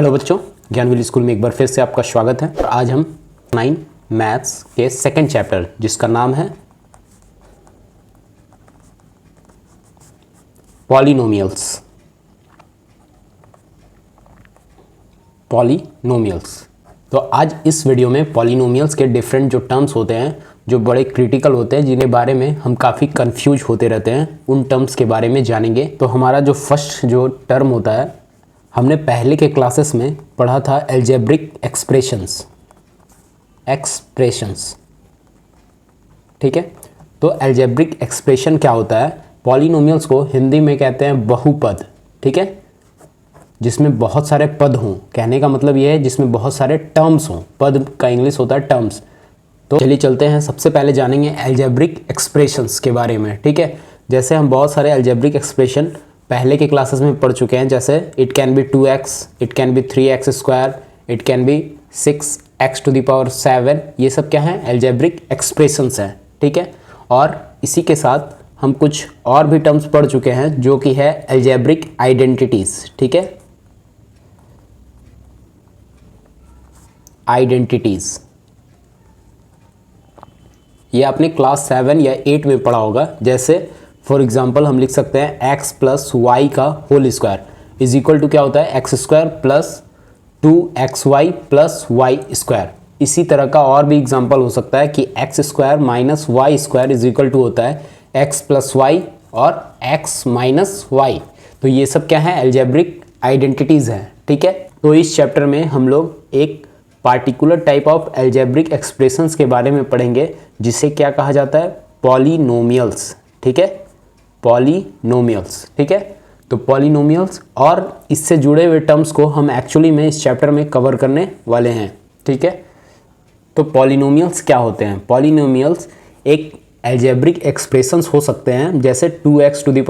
Hello बच्चों, ज्ञानविल school में एक बार फिर से आपका स्वागत है। आज हम 9 मैथ्स के सेकंड चैप्टर जिसका नाम है पॉलिनोमियल्स। तो आज इस वीडियो में पॉलिनोमियल्स के डिफरेंट जो टर्म्स होते हैं जो बड़े क्रिटिकल होते हैं, जिनके बारे में हम काफ़ी कंफ्यूज होते रहते हैं, उन टर्म्स के बारे में जानेंगे। तो हमारा जो फर्स्ट जो टर्म होता है, हमने पहले के क्लासेस में पढ़ा था एल्जेब्रिक एक्सप्रेशंस। ठीक है, तो एल्जेब्रिक एक्सप्रेशन क्या होता है? पॉलिनोमियल्स को हिंदी में कहते हैं बहुपद। ठीक है, जिसमें बहुत सारे पद हों। कहने का मतलब यह है जिसमें बहुत सारे टर्म्स हों। पद का इंग्लिश होता है टर्म्स। तो चलिए चलते हैं, सबसे पहले जानेंगे एल्जेब्रिक एक्सप्रेशंस के बारे में। ठीक है, जैसे हम बहुत सारे एल्जेब्रिक एक्सप्रेशन पहले के क्लासेस में पढ़ चुके हैं, जैसे it can B 2x, it can B 3x², it can B 6x⁻⁷। ये सब क्या है? एल्जेब्रिक एक्सप्रेशंस हैं। ठीक है, और इसी के साथ हम कुछ और भी टर्म्स पढ़ चुके हैं जो कि है एल्जेब्रिक आइडेंटिटीज। ठीक है, आइडेंटिटीज ये आपने क्लास 7 या 8 में पढ़ा होगा। जैसे फॉर एग्जांपल हम लिख सकते हैं x + y का whole square is equal to क्या होता है? x² + 2xy + y²। इसी तरह का और भी एग्जांपल हो सकता है कि x² - y² is equal to होता है x + y और x - y। तो ये सब क्या है? एल्जेब्रिक आइडेंटिटीज हैं। ठीक है, तो इस चैप्टर में हम लोग एक particular type of algebraic expressions के बारे में पढ़ेंगे जिसे क्या कहा जाता है? पॉलिनोमियल्स। ठीक है, पॉलिनोमियल्स। ठीक है, तो पॉलिनोमियल्स और इससे जुड़े हुए टर्म्स को हम एक्चुअली में इस चैप्टर में कवर करने वाले हैं। ठीक है, तो पॉलिनोमियल्स क्या होते हैं? पॉलिनोमियल्स एक एल्जेब्रिक एक्सप्रेशंस हो सकते हैं, जैसे 2x⁷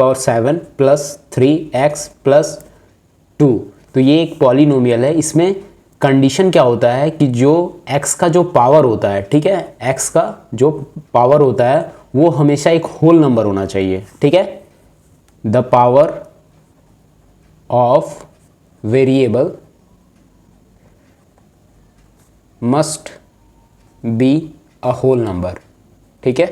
+ 3x + 2। तो ये एक पॉलिनोमियल है। इसमें कंडीशन क्या होता है कि जो x का जो पावर होता है, ठीक है, x का जो पावर होता है वो हमेशा एक होल नंबर होना चाहिए। ठीक है, the power of variable must be a whole number. ठीक है,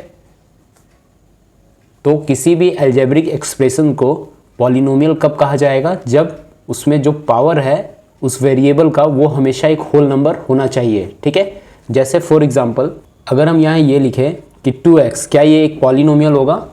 तो किसी भी एल्जेब्रिक एक्सप्रेशन को पॉलिनोमियल कब कहा जाएगा? जब उसमें जो पावर है उस वेरिएबल का वो हमेशा एक होल नंबर होना चाहिए। ठीक है, जैसे फॉर एग्जांपल अगर हम यहाँ ये लिखें कि 2x, क्या ये एक पॉलिनोमियल होगा?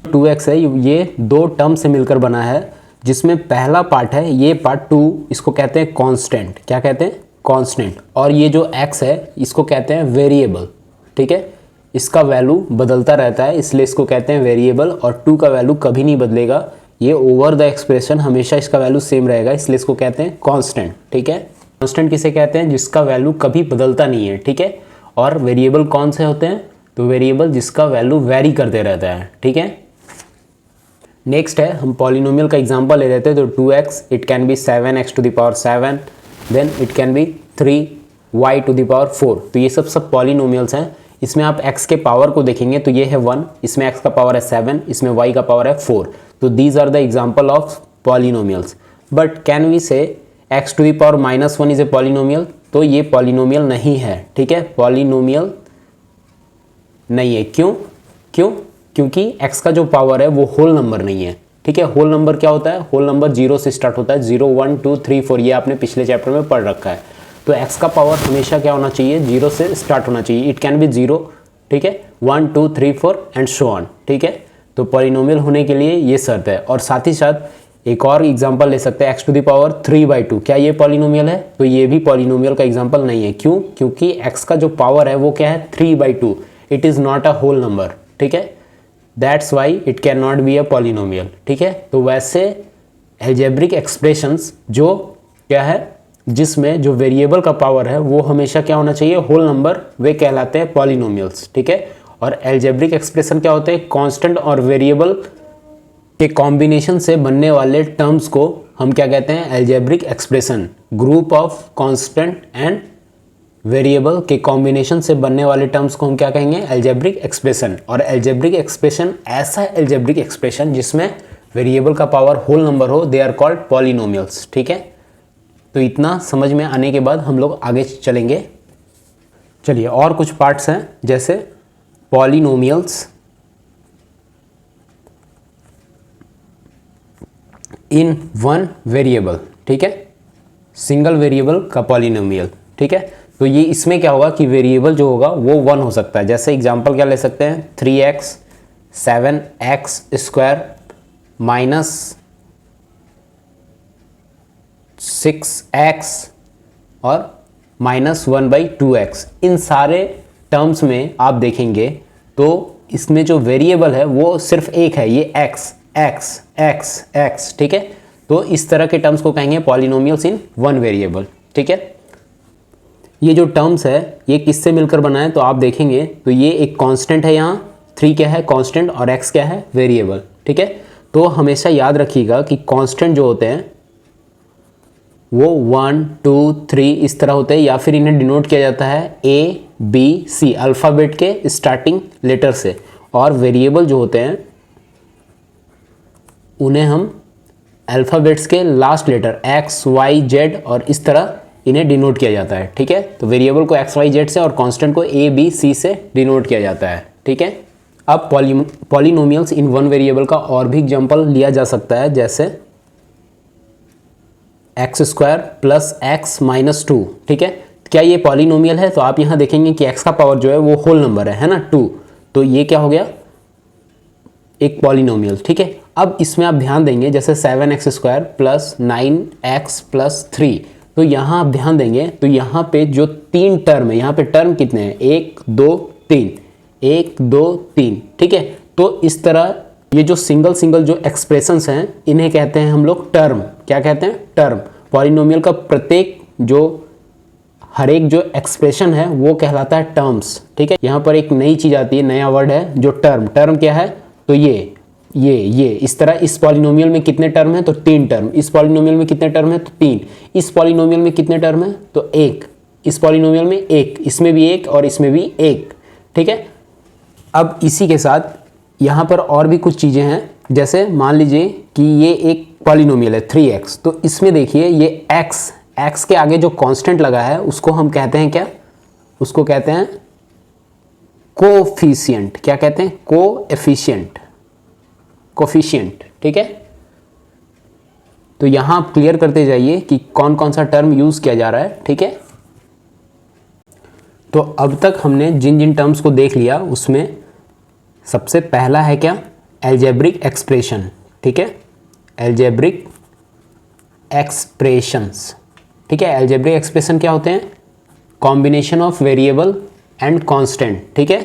2x है, ये दो टर्म से मिलकर बना है, जिसमें पहला पार्ट है ये पार्ट 2, इसको कहते हैं कांस्टेंट। क्या कहते हैं? कांस्टेंट। और ये जो x है इसको कहते हैं वेरिएबल। ठीक है, इसका वैल्यू बदलता रहता है इसलिए इसको कहते हैं वेरिएबल। और 2 का वैल्यू कभी नहीं बदलेगा, ये ओवर द एक्सप्रेशन हमेशा इसका वैल्यू सेम रहेगा, इसलिए इसको कहते हैं कांस्टेंट। ठीक है, कांस्टेंट किसे कहते हैं? जिसका वैल्यू कभी बदलता नहीं है। ठीक है, और वेरिएबल कौन से होते हैं? तो वेरिएबल जिसका वैल्यू वेरी करते रहता है। ठीक है, नेक्स्ट है हम पॉलिनोमियल का एग्जांपल ले लेते हैं। तो 2x it can be 7x⁷, then it can be 3y⁴। तो ये सब पॉलिनोमियल्स हैं। इसमें आप x के पावर को देखेंगे तो ये है 1, इसमें x का पावर है 7, इसमें y का पावर है 4। तो these are the example of polynomials. But can we say x⁻⁻1 is a polynomial? तो ये पॉलिनोमियल नहीं है। ठीक है, पॉलिनोमियल नहीं है। क्यों? क्योंकि x का जो पावर है वो होल नंबर नहीं है। ठीक है, होल नंबर क्या होता है? होल नंबर 0 से स्टार्ट होता है। 0 1 2 3 4 ये आपने पिछले चैप्टर में पढ़ रखा है। तो x का पावर हमेशा क्या होना चाहिए? 0 से स्टार्ट होना चाहिए। इट कैन बी 0, ठीक है, 1 2 3 4 एंड सो ऑन। ठीक है, तो पॉलिनोमियल होने के लिए ये शर्त है। और साथ ही साथ एक और एग्जांपल ले सकते हैं x⁻3/2। क्या ये पॉलिनोमियल है? तो ये भी पॉलिनोमियल का एग्जांपल नहीं है। क्यों? क्योंकि x का जो पावर है वो क्या है? 3/2। It is not a whole number. ठीक है, that's why it can not be a polynomial. ठीक है, तो वैसे एल्जेब्रिक एक्सप्रेशंस जो क्या है, जिसमें जो वेरिएबल का पावर है वो हमेशा क्या होना चाहिए? होल नंबर, वे कहलाते हैं पॉलिनोमियल्स। ठीक है, और एल्जेब्रिक एक्सप्रेशन क्या होते हैं? कांस्टेंट और वेरिएबल के कॉम्बिनेशन से बनने वाले टर्म्स को हम क्या कहते हैं? Algebraic expression. Group of constant and variable के कॉम्बिनेशन से बनने वाले टर्म्स को हम क्या कहेंगे? Algebraic expression. और एल्जेब्रिक एक्सप्रेशन ऐसा एल्जेब्रिक एक्सप्रेशन जिसमें वेरिएबल का पावर होल नंबर हो, दे आर कॉल्ड पॉलिनोमियल्स। ठीक है, तो इतना समझ में आने के बाद हम लोग आगे चलेंगे। चलिए और कुछ पार्ट्स हैं जैसे पॉलिनोमियल्स इन वन वेरिएबल, ठीक है, सिंगल वेरिएबल का पॉलिनोमियल, ठीक है। तो ये इसमें क्या होगा कि वेरिएबल जो होगा वो 1 हो सकता है। जैसे एग्जांपल क्या ले सकते हैं, 3x 7x square minus 6x और माइनस 1/2x। इन सारे टर्म्स में आप देखेंगे तो इसमें जो वेरिएबल है वो सिर्फ एक है, ये x x x x, ठीक है। तो इस तरह के टर्म्स को कहेंगे पॉलिनोमियल्स इन वन वेरिएबल, ठीक है। ये जो टर्म्स है ये किससे मिलकर बना है तो आप देखेंगे तो ये एक कांस्टेंट है, यहाँ 3 क्या है कांस्टेंट और x क्या है वेरिएबल, ठीक है। तो हमेशा याद रखिएगा कि कांस्टेंट जो होते हैं वो 1 2 3 इस तरह होते हैं, या फिर इन्हें डिनोट किया जाता है ABC अल्फ़ाबेट के स्टार्टिंग लेटर से, और वेरिएबल जो होते हैं उन्हें हम अल्फ़ाबेट्स के last letter X Y Z और इस तरह इन्हें डिनोट किया जाता है, ठीक है। तो वेरिएबल को X Y Z से और कांस्टेंट को ABC से डिनोट किया जाता है, ठीक है। अब पॉलिनोमियल्स इन वन वेरिएबल का और भी एग्जांपल लिया जा सकता है, जैसे x square plus x minus 2, ठीक है। क्या ये पॉलिनोमियल है तो आप यहाँ देखेंगे कि x का पावर जो है वो होल नंबर है ना 2, तो ये क्या हो गया एक पॉलिनोमियल, ठीक है। अब इसमें आप ध्यान देंगे जैसे 7x square plus 9x plus 3, तो यहाँ आप ध्यान देंगे तो यहाँ पे जो 3 टर्म है, यहाँ पे टर्म कितने हैं 1 2 3 1 2 3, ठीक है। तो इस तरह ये जो सिंगल जो एक्सप्रेशंस हैं इन्हें कहते हैं हम लोग टर्म। क्या कहते हैं टर्म। पॉलिनोमियल का प्रत्येक जो हर एक जो एक्सप्रेशन है वो कहलाता है टर्म्स, ठीक है। यहाँ पर एक नई चीज़ आती है, नया वर्ड है जो टर्म। टर्म क्या है तो ये इस तरह इस पॉलिनोमियल में कितने टर्म है तो 3 टर्म, इस पॉलिनोमियल में कितने टर्म है तो 3, इस पॉलिनोमियल में कितने टर्म है तो 1, इस पॉलिनोमियल में 1, इसमें भी 1 और इसमें भी 1, ठीक है। अब इसी के साथ यहाँ पर और भी कुछ चीज़ें हैं, जैसे मान लीजिए कि ये एक पॉलिनोमियल है 3x, तो इसमें देखिए ये x के आगे जो कांस्टेंट लगा है उसको हम कहते हैं क्या, उसको कहते हैं कोफिशिएंट। क्या कहते हैं कोफिशिएंट, ठीक है। तो यहां आप क्लियर करते जाइए कि कौन कौन सा टर्म यूज किया जा रहा है, ठीक है। तो अब तक हमने जिन जिन टर्म्स को देख लिया उसमें सबसे पहला है क्या अलजेब्रिक एक्सप्रेशन, ठीक है, अलजेब्रिक एक्सप्रेशंस, ठीक है। अलजेब्रिक एक्सप्रेशन क्या होते हैं, combination of variable and constant, ठीक है।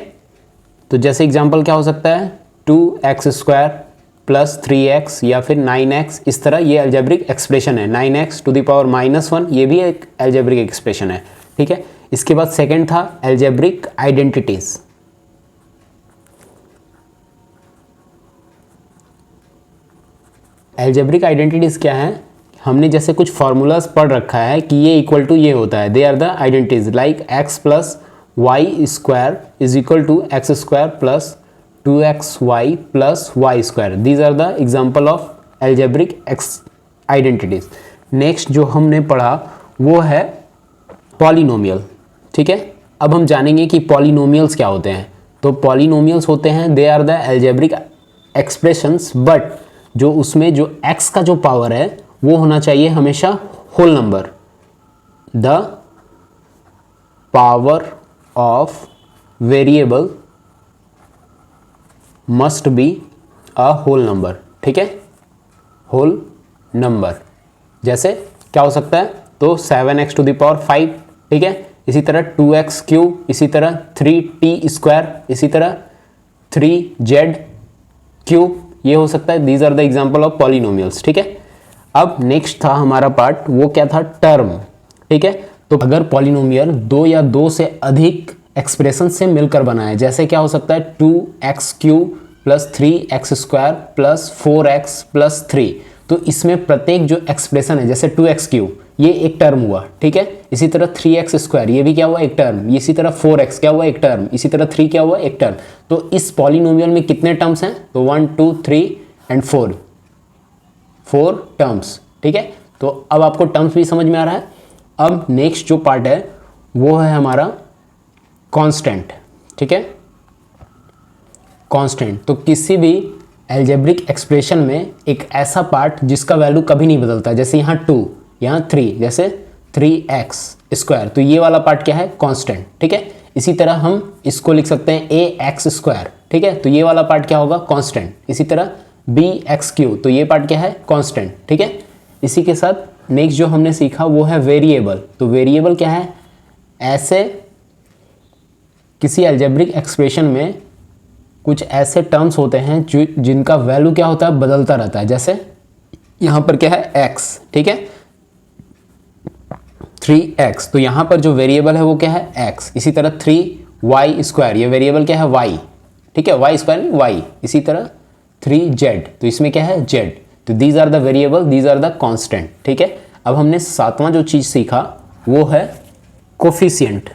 तो जैसे एग्जांपल क्या हो सकता है 2x स्क्वायर प्लस 3x या फिर 9x, इस तरह ये अलजेब्रिक एक्सप्रेशन है। 9x टू द पावर -1 ये भी एक अलजेब्रिक एक्सप्रेशन है, ठीक है। इसके बाद सेकंड था अलजेब्रिक आइडेंटिटीज। अलजेब्रिक आइडेंटिटीज क्या है, हमने जैसे कुछ फार्मूलाज पढ़ रखा है कि ये इक्वल टू ये होता है, they are the identities like x plus Y square is equal to X square plus 2xy plus Y square. These are the example of algebraic identities. Next जो हमने पढ़ा वो है पॉलिनोमियल, ठीक है। अब हम जानेंगे कि पॉलिनोमियल्स क्या होते हैं। तो पॉलिनोमियल्स होते हैं they are the algebraic expressions, but जो उसमें जो x का जो पावर है वो होना चाहिए हमेशा whole number. The power of variable must be a whole number, ठीक है, होल नंबर। जैसे क्या हो सकता है तो 7x टू द पावर 5, ठीक है। इसी तरह 2x क्यूब, इसी तरह 3t स्क्वायर, इसी तरह 3z क्यूब, ये हो सकता है। These are the example of polynomials, ठीक है। अब नेक्स्ट था हमारा पार्ट, वो क्या था टर्म, ठीक है। तो अगर पॉलिनोमियल 2 या 2 से अधिक एक्सप्रेशन से मिलकर बना है, जैसे क्या हो सकता है 2x cube plus 3x square plus 4x plus 3, तो इसमें प्रत्येक जो एक्सप्रेशन है जैसे 2x क्यूब ये एक टर्म हुआ, ठीक है। इसी तरह 3x स्क्वायर ये भी क्या हुआ एक टर्म, इसी तरह 4x क्या हुआ एक टर्म, इसी तरह 3 क्या हुआ एक टर्म। तो इस पॉलिनोमियल में कितने टर्म्स हैं तो 1 2 3 एंड 4 टर्म्स, ठीक है। तो अब आपको टर्म्स भी समझ में आ रहा है। अब नेक्स्ट जो पार्ट है वो है हमारा कांस्टेंट, ठीक है। कांस्टेंट तो किसी भी अलजेब्रिक एक्सप्रेशन में एक ऐसा पार्ट जिसका वैल्यू कभी नहीं बदलता, जैसे यहाँ 2, यहाँ 3, जैसे 3x², तो ये वाला पार्ट क्या है, कांस्टेंट, ठीक है। इसी तरह हम इसको लिख सकते हैं ax², ठीक है, तो ये वाला पार्ट क्या होगा, कांस्टेंट। इसी तरह bx³, तो ये पार्ट क्या है, कांस्टेंट, ठीक है। इसी के साथ नेक्स्ट जो हमने सीखा वो है वेरिएबल। तो वेरिएबल क्या है, ऐसे किसी अलजेब्रिक एक्सप्रेशन में कुछ ऐसे टर्म्स होते हैं जिनका वैल्यू क्या होता है, बदलता रहता है। जैसे यहाँ पर क्या है, x, ठीक है, 3x, तो यहाँ पर जो वेरिएबल है वो क्या है, x। इसी तरह 3y², ये वेरिएबल क्या है, y, ठीक है, y² y। इसी तरह 3z, तो इसमें क्या है, z। तो these are the variable, these are the constant, ठीक है। अब हमने सातवां जो चीज सीखा वो है कोफिशिएंट।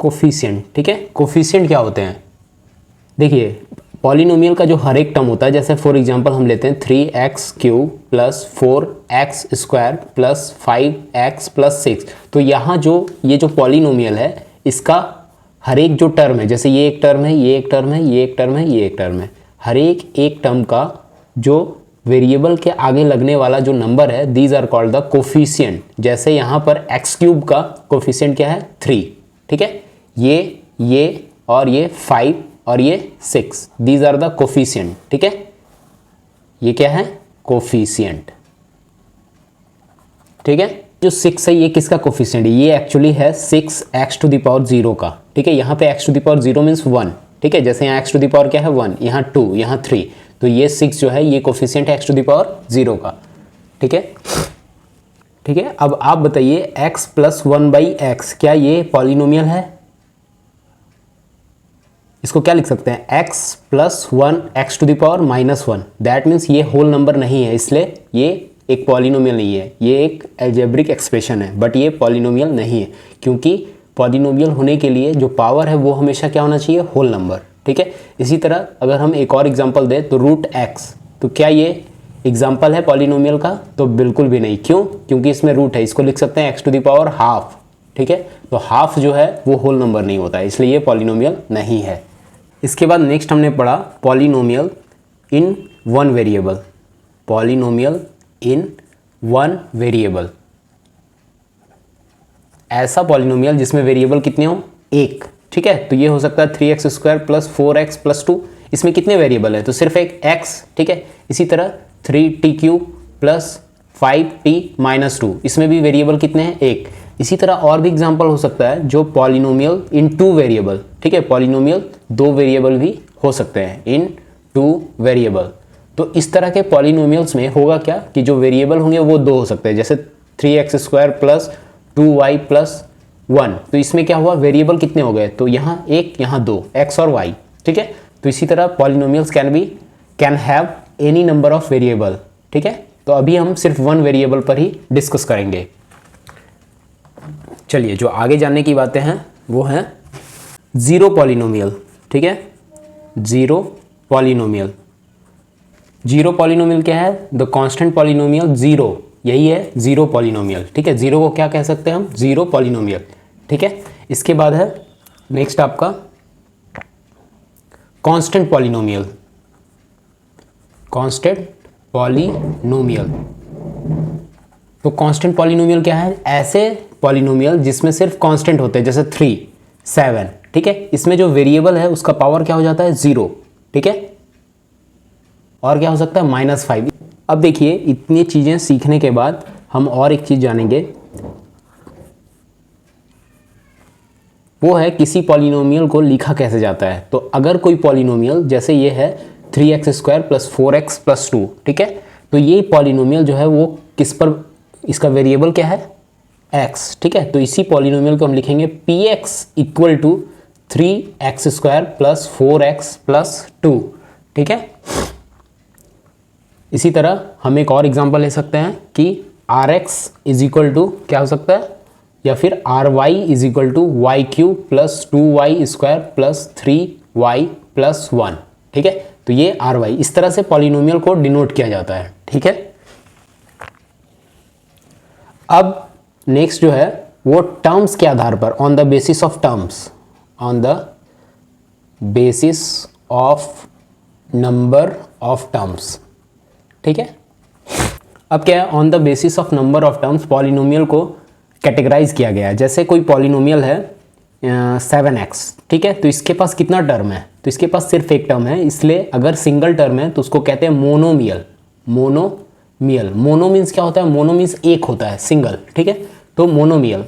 कोफिशिएंट, ठीक है। कोफिशिएंट क्या होते हैं, देखिए पॉलिनोमियल का जो हर एक टर्म होता है, जैसे फॉर एग्जांपल हम लेते हैं 3x³ + 4x² + 5x + 6, तो यहाँ जो ये जो पॉलिनोमियल है इसका हर एक जो टर्म है, जैसे ये एक टर्म है, ये एक टर्म है, ये एक टर्म है, ये एक टर्म है, हर एक टर्म का जो वेरिएबल के आगे लगने वाला जो नंबर है, these are called the coefficient. जैसे यहाँ पर x³ का कोफिशिएंट क्या है, 3, ठीक है, ये और ये 5 और ये 6, दीज आर द कोफिशिएंट, ठीक है। ये क्या है, कोफिशिएंट, ठीक है। जो 6 है ये किसका कोफिशिएंट है, ये एक्चुअली है 6x⁴ का, ठीक है। यहाँ पे x⁴ मीन्स 1, ठीक है, जैसे यहाँ x⁴ क्या है 1, यहाँ 2, यहाँ 3, तो ये 6 जो है ये कोफिशिएंट है x⁴ का, ठीक है, ठीक है। अब आप बताइए x + 1/x क्या ये पॉलिनोमियल है, इसको क्या लिख सकते हैं, x + 1 x⁻⁻⁻⁻, दैट मीन्स ये होल नंबर नहीं है, इसलिए ये एक पॉलिनोमियल नहीं है, ये एक अलजेब्रिक एक्सप्रेशन है, बट ये पॉलिनोमियल नहीं है, क्योंकि पॉलिनोमियल होने के लिए जो पावर है वो हमेशा क्या होना चाहिए, होल नंबर, ठीक है। इसी तरह अगर हम एक और एग्जांपल दें तो √x, तो क्या ये एग्जांपल है पॉलिनोमियल का, तो बिल्कुल भी नहीं। क्यों, क्योंकि इसमें रूट है, इसको लिख सकते हैं x⁻², ठीक है, तो हाफ जो है वो होल नंबर नहीं होता है, इसलिए ये पॉलिनोमियल नहीं है। इसके बाद नेक्स्ट हमने पढ़ा polynomial in one variable. Polynomial in one variable, ऐसा पॉलिनोमियल जिसमें वेरिएबल कितने हो, एक, ठीक है। तो ये हो सकता है 3x² + 4x + 2, इसमें कितने वेरिएबल है, तो सिर्फ एक x, ठीक है। इसी तरह 3t³ + 5t-2, इसमें भी वेरिएबल कितने हैं, एक। इसी तरह और भी एग्जांपल हो सकता है जो पॉलिनोमियल इन 2 वेरिएबल, ठीक है, पॉलिनोमियल 2 वेरिएबल भी हो सकते हैं, इन 2 वेरिएबल। तो इस तरह के पॉलिनोमियल्स में होगा क्या कि जो वेरिएबल होंगे वो 2 हो सकते हैं, जैसे 3x² + 2y + 1, तो इसमें क्या हुआ, वेरिएबल कितने हो गए, तो यहाँ 1, यहाँ 2, x और y, ठीक है। तो इसी तरह polynomials can have any number of variable, ठीक है। तो अभी हम सिर्फ 1 वेरिएबल पर ही डिस्कस करेंगे। चलिए, जो आगे जानने की बातें हैं वो हैं ज़ीरो पॉलिनोमियल, ठीक है। ज़ीरो पॉलिनोमियल, जीरो पॉलिनोमियल क्या है, द कांस्टेंट पॉलिनोमियल जीरो, यही है जीरो पॉलिनोमियल, ठीक है। जीरो को क्या कह सकते हैं हम, जीरो पॉलिनोमियल, ठीक है। इसके बाद है नेक्स्ट आपका कांस्टेंट पॉलिनोमियल। कांस्टेंट पॉलिनोमियल, तो कांस्टेंट पॉलिनोमियल क्या है, ऐसे पॉलिनोमियल जिसमें सिर्फ कांस्टेंट होते हैं, जैसे 3, 7, ठीक है। इसमें जो वेरिएबल है उसका पावर क्या हो जाता है, 0, ठीक है। और क्या हो सकता है, -5। अब देखिए, इतनी चीज़ें सीखने के बाद हम और एक चीज़ जानेंगे, वो है किसी पॉलिनोमियल को लिखा कैसे जाता है। तो अगर कोई पॉलिनोमियल जैसे ये है 3x² + 4x + 2, ठीक है, तो ये पॉलिनोमियल जो है वो किस पर, इसका वेरिएबल क्या है, x, ठीक है। तो इसी पॉलिनोमियल को हम लिखेंगे px = 3x² + 4x + 2, ठीक है। इसी तरह हम एक और एग्जांपल ले सकते हैं कि rx = क्या हो सकता है, या फिर ry = y³ + 2y² + 3y + 1, ठीक है। तो ये ry, इस तरह से पॉलिनोमियल को डिनोट किया जाता है, ठीक है। अब नेक्स्ट जो है वो टर्म्स के आधार पर, on the basis of terms, on the basis of number of terms, ठीक है। अब क्या है, on the basis of number of terms polynomial को कैटेगराइज किया गया है। जैसे कोई पॉलिनोमियल है 7x, ठीक है, तो इसके पास कितना टर्म है, तो इसके पास सिर्फ एक टर्म है, इसलिए अगर सिंगल टर्म है तो उसको कहते हैं मोनोमियल। मोनोमियल, मोनो मीन्स क्या होता है, मोनो मीन्स एक होता है, सिंगल, ठीक है। तो मोनोमियल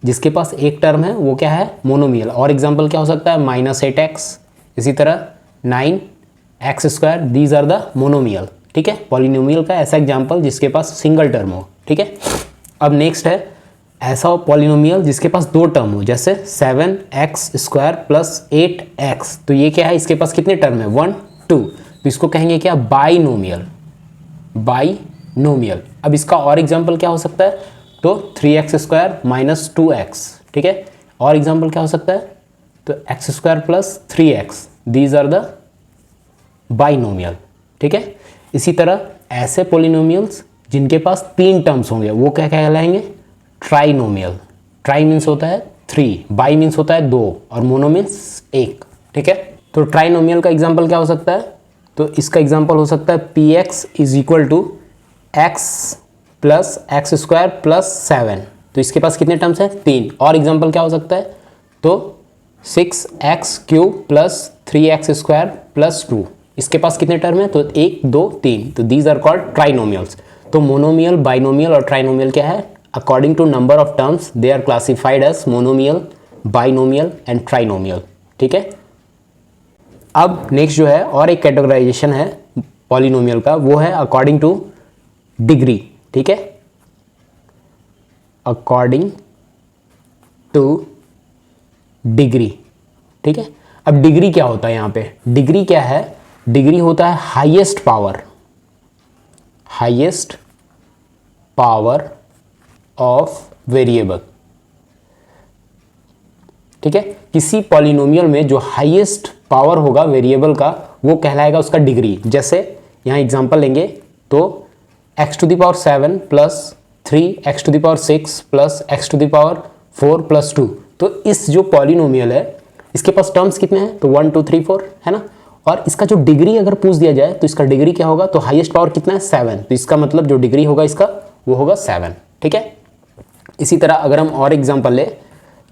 जिसके पास एक टर्म है वो क्या है, मोनोमियल। और एग्जांपल क्या हो सकता है, -8x, इसी तरह 9x², these are the monomial, ठीक है। पॉलिनोमियल का ऐसा एग्जांपल जिसके पास सिंगल टर्म हो, ठीक है। अब नेक्स्ट है ऐसा पॉलिनोमियल जिसके पास दो टर्म हो, जैसे 7x² + 8x, तो ये क्या है, इसके पास कितने टर्म है, 1 2, तो इसको कहेंगे क्या, बाइनोमियल। बाइनोमियल। अब इसका और एग्जांपल क्या हो सकता है, तो 3x² - 2x, ठीक है। और एग्जांपल क्या हो सकता है, तो x² + 3x, these are the binomial, ठीक है। इसी तरह ऐसे पॉलिनोमियल्स जिनके पास तीन टर्म्स होंगे वो क्या कहलाएंगे, ट्राइनोमियल। ट्राई मीन्स होता है 3, बाई मीन्स होता है 2, और मोनो मीन्स 1, ठीक है। तो ट्राइनोमियल का एग्जांपल क्या हो सकता है, तो इसका एग्जांपल हो सकता है px = x + x² + 7, तो इसके पास कितने टर्म्स हैं, 3। और एग्जांपल क्या हो सकता है, तो 6x³ + 3x² + 2, इसके पास कितने टर्म है, तो 1 2 3, तो दीज आर कॉल्ड ट्राइनोमियल्स। तो मोनोमियल, बाइनोमियल और ट्राइनोमियल क्या है, according to number of terms they are classified as monomial, binomial and trinomial, ठीक है। अब नेक्स्ट जो है और एक कैटेगराइजेशन है पॉलिनोमियल का, वो है अकॉर्डिंग टू डिग्री, ठीक है, अकॉर्डिंग टू डिग्री, ठीक है। अब डिग्री क्या होता है, यहाँ पे डिग्री क्या है, डिग्री होता है highest power, highest power of variable, ठीक है। किसी पॉलिनोमियल में जो हाईएस्ट पावर होगा वेरिएबल का वो कहलाएगा उसका डिग्री। जैसे यहाँ एग्जांपल लेंगे तो x⁴ + 3x⁶ + x⁴ + 2, तो इस जो पॉलिनोमियल है इसके पास टर्म्स कितने हैं, तो 1 2 3 4 है ना। और इसका जो डिग्री अगर पूछ दिया जाए तो इसका डिग्री क्या होगा, तो हाईएस्ट पावर कितना है, 7, तो इसका मतलब जो डिग्री होगा इसका वो होगा 7, ठीक है। इसी तरह अगर हम और एग्जांपल ले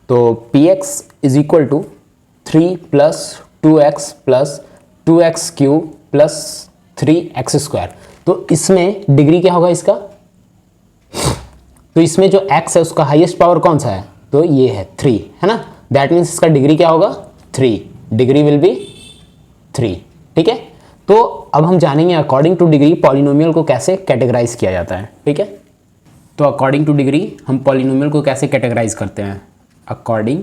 तो px = 3 + 2x + 2x³ + 3x², तो इसमें डिग्री क्या होगा इसका, तो इसमें जो x है उसका हाईएस्ट पावर कौन सा है, तो ये है 3, है ना। दैट मीन्स इसका डिग्री क्या होगा, 3, डिग्री विल बी 3, ठीक है। तो अब हम जानेंगे अकॉर्डिंग टू डिग्री पॉलिनोमियल को कैसे कैटेगराइज किया जाता है, ठीक है। तो अकॉर्डिंग टू डिग्री हम पॉलिनोमियल को कैसे कैटेगराइज करते हैं, अकॉर्डिंग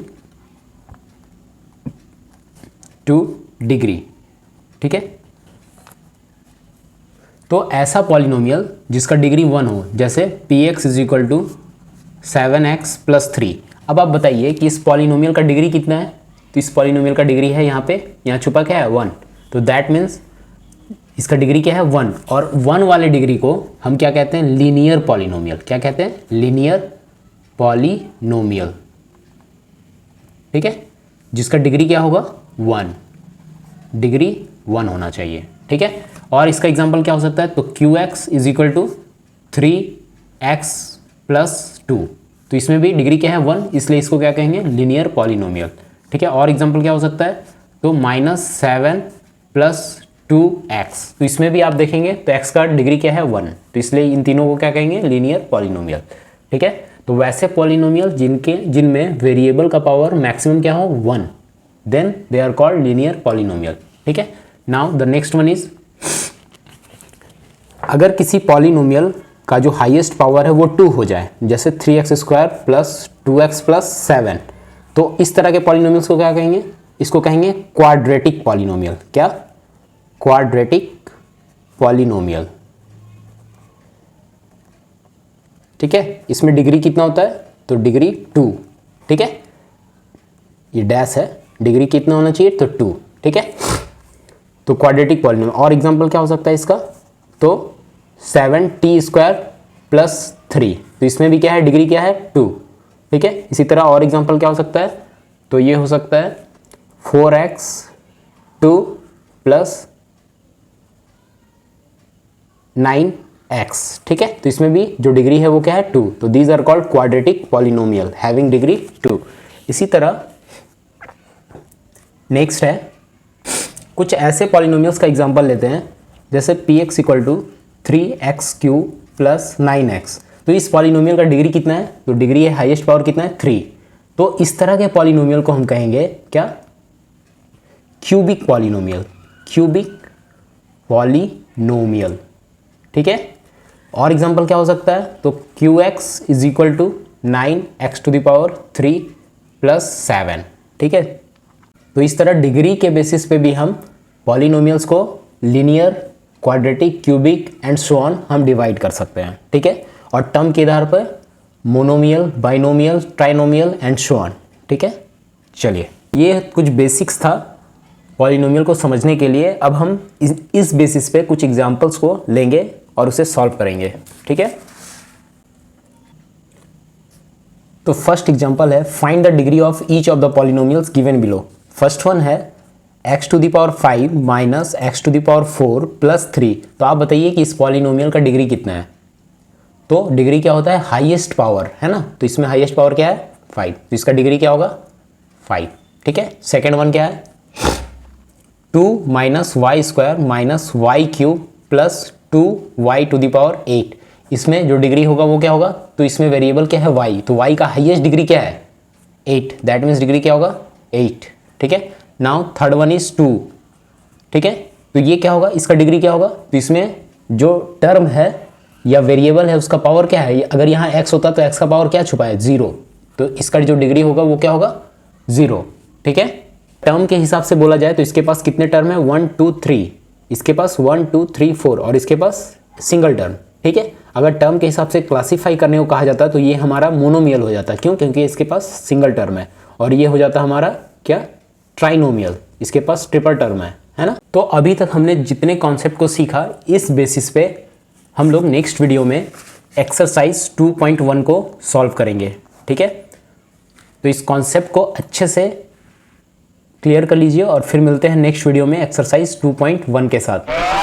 टू डिग्री, ठीक है। तो ऐसा पॉलिनोमियल जिसका डिग्री 1 हो, जैसे px = 7x + 3। अब आप बताइए कि इस पॉलिनोमियल का डिग्री कितना है, तो इस पॉलिनोमियल का डिग्री है यहाँ पे, यहाँ छुपा क्या है 1, तो दैट मीन्स इसका डिग्री क्या है 1, और 1 वाले डिग्री को हम क्या कहते हैं, लीनियर पॉलिनोमियल। क्या कहते हैं, लीनियर पॉलिनोमियल, ठीक है, जिसका डिग्री क्या होगा 1, डिग्री 1 होना चाहिए, ठीक है। और इसका एग्जांपल क्या हो सकता है, तो qx = 3x + 2, तो इसमें भी डिग्री क्या है 1, इसलिए इसको क्या कहेंगे, लीनियर पॉलिनोमियल, ठीक है। और एग्जांपल क्या हो सकता है, तो -7 + 2x, तो इसमें भी आप देखेंगे तो x का डिग्री क्या है 1, तो इसलिए इन तीनों को क्या कहेंगे, लीनियर पॉलिनोमियल, ठीक है। तो वैसे पॉलिनोमियल जिनमें वेरिएबल का पावर मैक्सिमम क्या हो 1, then they are called linear polynomial, ठीक है। Now the next one is, अगर किसी पॉलिनोमियल का जो हाईएस्ट पावर है वो 2 हो जाए, जैसे 3x² + 2x + 7, तो इस तरह के पॉलिनोमियल्स को क्या कहेंगे, इसको कहेंगे क्वाड्रेटिक पॉलिनोमियल। क्या, क्वाड्रेटिक पॉलिनोमियल, ठीक है। इसमें डिग्री कितना होता है, तो डिग्री 2, ठीक है, ये डैश है, डिग्री कितना होना चाहिए, तो 2, ठीक है। तो क्वाड्रेटिक पॉलिनोमियल। और एग्जांपल क्या हो सकता है इसका, तो 7t² + 3, तो इसमें भी क्या है, डिग्री क्या है 2, ठीक है। इसी तरह और एग्जांपल क्या हो सकता है, तो ये हो सकता है 4x2 + 9x, ठीक है। तो इसमें भी जो डिग्री है वो क्या है 2, तो these are called quadratic polynomial having degree 2। इसी तरह नेक्स्ट है, कुछ ऐसे पॉलिनोमियल्स का एग्जांपल लेते हैं, जैसे px = 3x³ + 9x। तो इस पॉलिनोमियल का डिग्री कितना है, तो डिग्री है हाईएस्ट पावर कितना है 3। तो इस तरह के पॉलिनोमियल को हम कहेंगे क्या, क्यूबिक पॉलिनोमियल, क्यूबिक पॉलिनोमियल, ठीक है। और एग्जांपल क्या हो सकता है, तो qx = 9x³ + 7, ठीक है। तो इस तरह डिग्री के बेसिस पे भी हम पॉलिनोमियल्स को linear, quadratic, cubic and so on हम डिवाइड कर सकते हैं, ठीक है। और टर्म के आधार पर monomial, binomial, trinomial and so on, ठीक है। चलिए, ये कुछ बेसिक्स था पॉलिनोमियल को समझने के लिए। अब हम इस बेसिस पे कुछ एग्जांपल्स को लेंगे और उसे सॉल्व करेंगे, ठीक है। तो फर्स्ट एग्जांपल है, find the degree of each of the polynomials given below. First one है x⁵ - x⁴ + 3। तो आप बताइए कि इस पॉलिनोमियल का डिग्री कितना है। तो डिग्री क्या होता है, हाईएस्ट पावर, है ना। तो इसमें हाईएस्ट पावर क्या है 5, तो इसका डिग्री क्या होगा 5, ठीक है। सेकेंड वन क्या है, 2 - y² - y³ + 2y⁸। इसमें जो डिग्री होगा वो क्या होगा, तो इसमें वेरिएबल क्या है y, तो y का हाईएस्ट डिग्री क्या है 8, दैट मीन्स डिग्री क्या होगा 8, ठीक है। नाउ थर्ड वन इज 2, ठीक है। तो ये क्या होगा, इसका डिग्री क्या होगा, तो इसमें जो टर्म है या वेरिएबल है उसका पावर क्या है, अगर यहाँ x होता तो x का पावर क्या छुपा है 0, तो इसका जो डिग्री होगा वो क्या होगा 0, ठीक है। टर्म के हिसाब से बोला जाए तो इसके पास कितने टर्म है 1 2 3, इसके पास 1 2 3 4 और इसके पास सिंगल टर्म, ठीक है। अगर टर्म के हिसाब से क्लासीफाई करने को कहा जाता है तो ये हमारा मोनोमियल हो जाता है, क्यों, क्योंकि इसके पास सिंगल टर्म है। और ये हो जाता है हमारा क्या, ट्राइनोमियल, इसके है ट्रिपल टर्म है ना। तो अभी तक हमने जितने कॉन्सेप्ट को सीखा, इस बेसिस पे हम लोग नेक्स्ट वीडियो में एक्सरसाइज 2.1 को सॉल्व करेंगे, ठीक है। तो इस कॉन्सेप्ट को अच्छे से क्लियर कर लीजिए और फिर मिलते हैं नेक्स्ट वीडियो में एक्सरसाइज 2.1 के साथ।